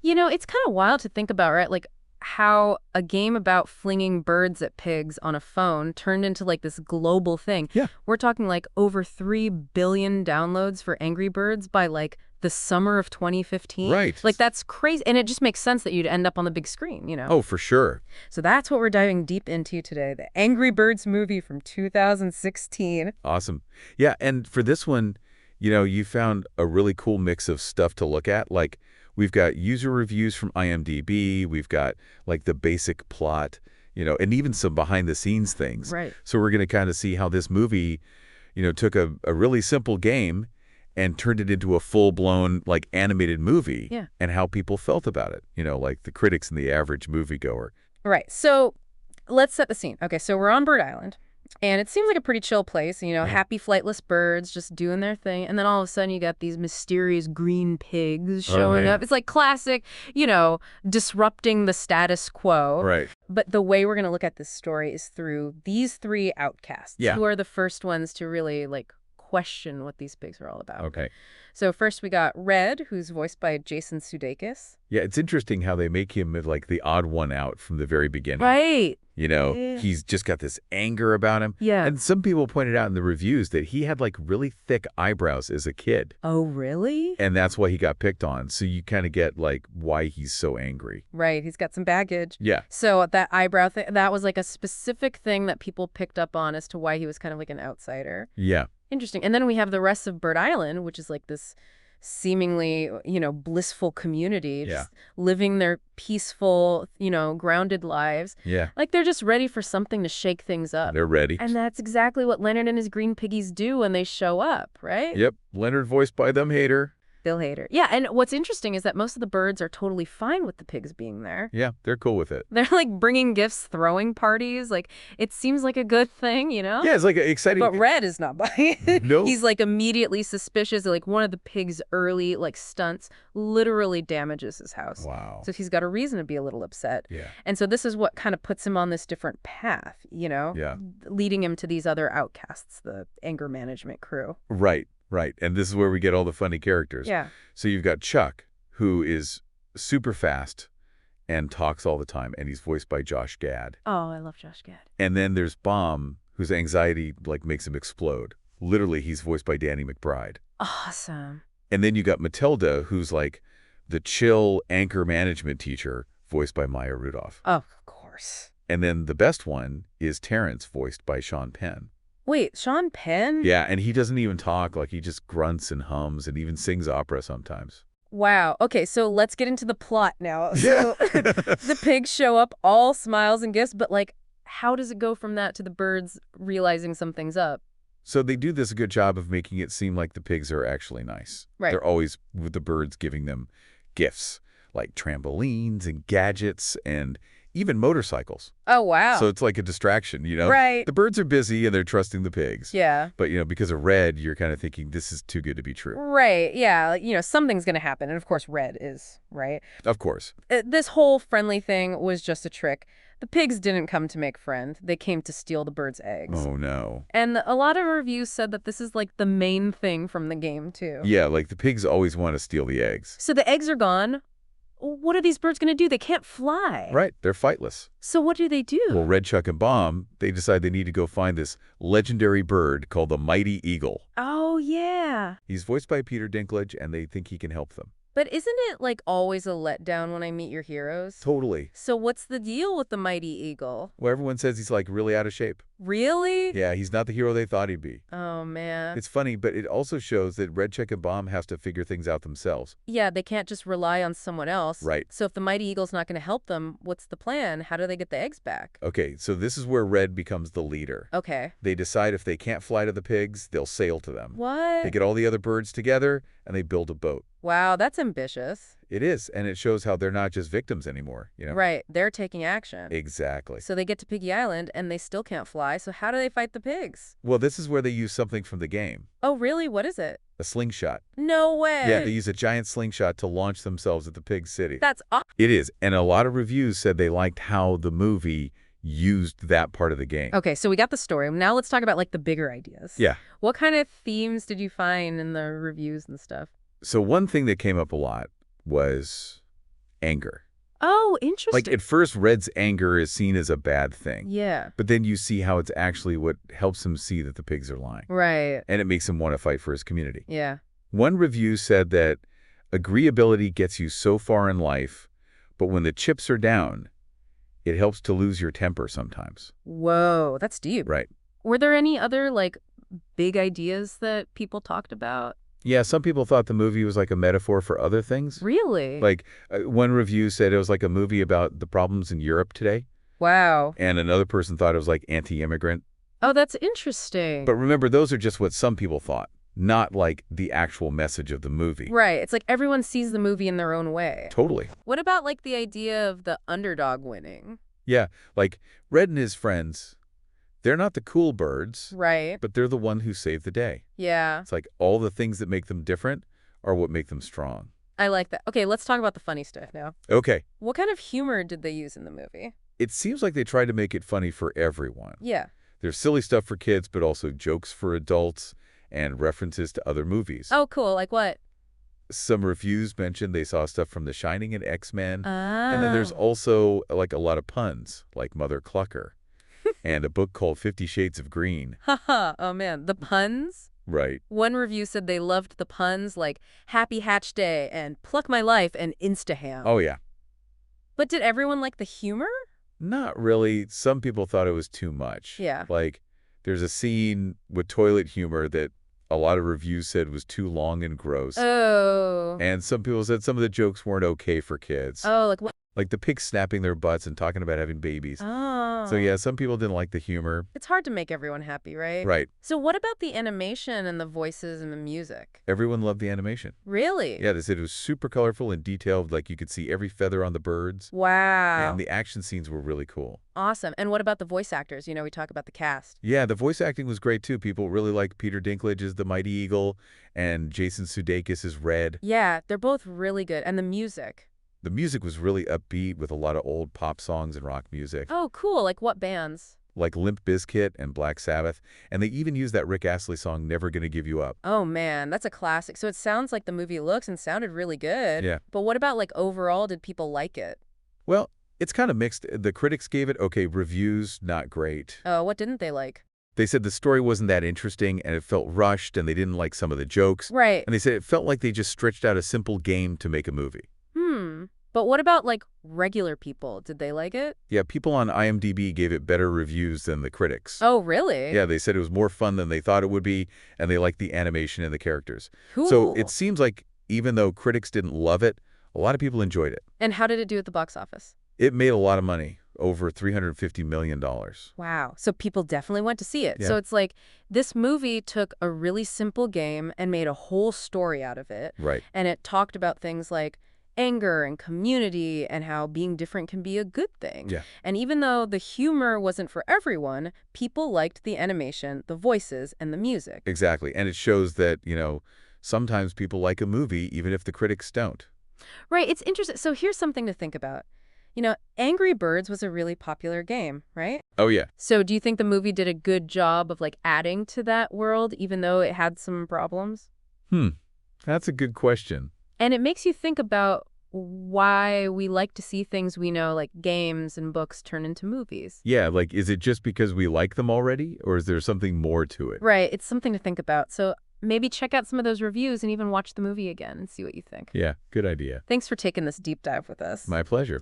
It's kind of wild to think about, right? Like how a game about flinging birds at pigs on a phone turned into like this global thing. Yeah. We're talking like over 3 billion downloads for Angry Birds by like the summer of 2015. Right. Like that's crazy. And it just makes sense that you'd end up on the big screen. Oh, for sure. So that's what we're diving deep into today, the Angry Birds movie from 2016. Awesome. Yeah, and for this one, you found a really cool mix of stuff to look at. Like, we've got user reviews from IMDb, we've got, like, the basic plot, and even some behind-the-scenes things. Right. So we're going to kind of see how this movie, took a really simple game and turned it into a full-blown, like, animated movie. Yeah. And how people felt about it, like the critics and the average moviegoer. Right. So let's set the scene. Okay, so we're on Bird Island. And it seems like a pretty chill place, happy flightless birds just doing their thing. And then all of a sudden you got these mysterious green pigs showing up. It's like classic, disrupting the status quo. Right. But the way we're going to look at this story is through these three outcasts, who are the first ones to really question what these pigs are all about. Okay. So first we got Red, who's voiced by Jason Sudeikis. Yeah, it's interesting how they make him like the odd one out from the very beginning. Right. He's just got this anger about him. Yeah. And some people pointed out in the reviews that he had like really thick eyebrows as a kid. Oh, really? And that's why he got picked on. So you kind of get like why he's so angry. Right. He's got some baggage. Yeah. So that eyebrow thing, that was like a specific thing that people picked up on as to why he was kind of like an outsider. Yeah. Interesting. And then we have the rest of Bird Island, which is like this seemingly, blissful community, just living their peaceful, grounded lives. Yeah. Like they're just ready for something to shake things up. They're ready. And that's exactly what Leonard and his green piggies do when they show up, right? Yep. Leonard voiced by them Hader. Bill Hader. Yeah, and what's interesting is that most of the birds are totally fine with the pigs being there. Yeah, they're cool with it. They're like bringing gifts, throwing parties. Like, it seems like a good thing, Yeah, it's like exciting. But Red is not buying it. No. He's like immediately suspicious. Like one of the pig's early stunts literally damages his house. Wow. So he's got a reason to be a little upset. Yeah. And so this is what kind of puts him on this different path, Yeah. leading him to these other outcasts, the anger management crew. Right. Right. And this is where we get all the funny characters. Yeah. So you've got Chuck, who is super fast and talks all the time, and he's voiced by Josh Gad. Oh, I love Josh Gad. And then there's Bomb, whose anxiety makes him explode. Literally, he's voiced by Danny McBride. Awesome. And then you got Matilda, who's like the chill anchor management teacher, voiced by Maya Rudolph. Oh, of course. And then the best one is Terrence, voiced by Sean Penn. Wait, Sean Penn? Yeah, and he doesn't even talk. Like, he just grunts and hums and even sings opera sometimes. Wow. Okay, so let's get into the plot now. Yeah. So the pigs show up, all smiles and gifts, but how does it go from that to the birds realizing something's up? So they do this a good job of making it seem like the pigs are actually nice. Right. They're always with the birds giving them gifts, like trampolines and gadgets and even motorcycles. Oh, wow. So it's like a distraction, Right. The birds are busy and they're trusting the pigs. Yeah. But, because of Red, you're kind of thinking this is too good to be true. Right. Yeah. Something's going to happen. And of course, Red is, right? Of course. This whole friendly thing was just a trick. The pigs didn't come to make friends. They came to steal the birds' eggs. Oh, no. And a lot of reviews said that this is the main thing from the game, too. Yeah, the pigs always want to steal the eggs. So the eggs are gone. What are these birds going to do? They can't fly. Right. They're flightless. So what do they do? Well, Red, Chuck, and Bomb, they decide they need to go find this legendary bird called the mighty eagle. Oh, yeah. He's voiced by Peter Dinklage, and they think he can help them. But isn't it always a letdown when I meet your heroes? Totally. So what's the deal with the mighty eagle? Well, everyone says he's really out of shape. Really? Yeah, he's not the hero they thought he'd be. Oh, man. It's funny, but it also shows that Red, Chuck, and Bomb has to figure things out themselves. Yeah, they can't just rely on someone else. Right. So if the mighty eagle's not going to help them, what's the plan? How do they get the eggs back? Okay, so this is where Red becomes the leader. Okay. They decide if they can't fly to the pigs, they'll sail to them. What? They get all the other birds together, and they build a boat. Wow, that's ambitious. It is, and it shows how they're not just victims anymore, Right, they're taking action. Exactly. So they get to Piggy Island, and they still can't fly, so how do they fight the pigs? Well, this is where they use something from the game. Oh, really? What is it? A slingshot. No way. Yeah, they use a giant slingshot to launch themselves at the pig city. That's awesome. It is, and a lot of reviews said they liked how the movie used that part of the game. Okay, so we got the story. Now let's talk about the bigger ideas. Yeah. What kind of themes did you find in the reviews and stuff? So one thing that came up a lot was anger. Oh, Like, interesting. at first, Red's anger is seen as a bad thing. Yeah. But then you see how it's actually what helps him see that the pigs are lying. Right. And it makes him want to fight for his community. Yeah. One review said that agreeability gets you so far in life, but when the chips are down, it helps to lose your temper sometimes. Whoa, that's deep. Right. Were there any other, like, big ideas that people talked about? Yeah, some people thought the movie was like a metaphor for other things. Really? Like, one review said it was like a movie about the problems in Europe today, Wow. and another person thought it was like anti-immigrant. Oh, that's interesting. But remember, those are just what some people thought, not like the actual message of the movie. Right. It's like everyone sees the movie in their own way. Totally. What about, like, the idea of the underdog winning? Yeah, like Red and his friends, they're not the cool birds, Right. but they're the one who saved the day. Yeah. It's like all the things that make them different are what make them strong. I like that. Okay, let's talk about the funny stuff now. Okay. What kind of humor did they use in the movie? It seems like they tried to make it funny for everyone. Yeah. There's silly stuff for kids, but also jokes for adults and references to other movies. Oh, cool. Like what? Some reviews mentioned they saw stuff from The Shining and X-Men. Ah. And then there's also like a lot of puns, like Mother Clucker, and a book called 50 Shades of Green. Haha. Oh, man. The puns? Right. One review said they loved the puns like Happy Hatch Day and Pluck My Life and Instaham. Oh, yeah. But did everyone like the humor? Not really. Some people thought it was too much. Yeah. Like, there's a scene with toilet humor that a lot of reviews said was too long and gross. Oh. And some people said some of the jokes weren't okay for kids. Oh, like what? Like the pigs snapping their butts and talking about having babies. Oh. So yeah, some people didn't like the humor. It's hard to make everyone happy, right? Right. So what about the animation and the voices and the music? Everyone loved the animation. Really? Yeah, they said it was super colorful and detailed, like you could see every feather on the birds. Wow. And the action scenes were really cool. Awesome. And what about the voice actors? You know, we talk about the cast. Yeah, the voice acting was great too. People really liked Peter Dinklage as the Mighty Eagle and Jason Sudeikis as Red. Yeah, they're both really good. And the music. The music was really upbeat with a lot of old pop songs and rock music, Oh, cool. Like what bands? like Limp Bizkit and Black Sabbath. And they even used that Rick Astley song, Never Gonna Give You Up. Oh, man, that's a classic. So it sounds like the movie looks and sounded really good. Yeah. But what about, like, overall, did people like it? Well, it's kind of mixed. The critics gave it, okay, reviews, not great. Oh, what didn't they like? They said the story wasn't that interesting and it felt rushed and they didn't like some of the jokes. Right. And they said it felt like they just stretched out a simple game to make a movie. But what about, like, regular people? Did they like it? Yeah, people on IMDb gave it better reviews than the critics. Oh, really? Yeah, they said it was more fun than they thought it would be, and they liked the animation and the characters. Cool. So it seems like even though critics didn't love it, a lot of people enjoyed it. And how did it do at the box office? It made a lot of money, over $350 million. Wow. So people definitely went to see it. Yeah. So it's like this movie took a really simple game and made a whole story out of it. Right. And it talked about things like anger and community and how being different can be a good thing. Yeah. And even though the humor wasn't for everyone, people liked the animation, the voices, and the music. Exactly. And it shows that, sometimes people like a movie even if the critics don't. Right. It's interesting. So here's something to think about. Angry Birds was a really popular game, right? Oh, yeah. So do you think the movie did a good job of, like, adding to that world, even though it had some problems? That's a good question. And it makes you think about why we like to see things we know, like games and books, turn into movies. Yeah, like, is it just because we like them already, or is there something more to it? Right. It's something to think about. So maybe check out some of those reviews and even watch the movie again and see what you think. Yeah, good idea. Thanks for taking this deep dive with us. My pleasure.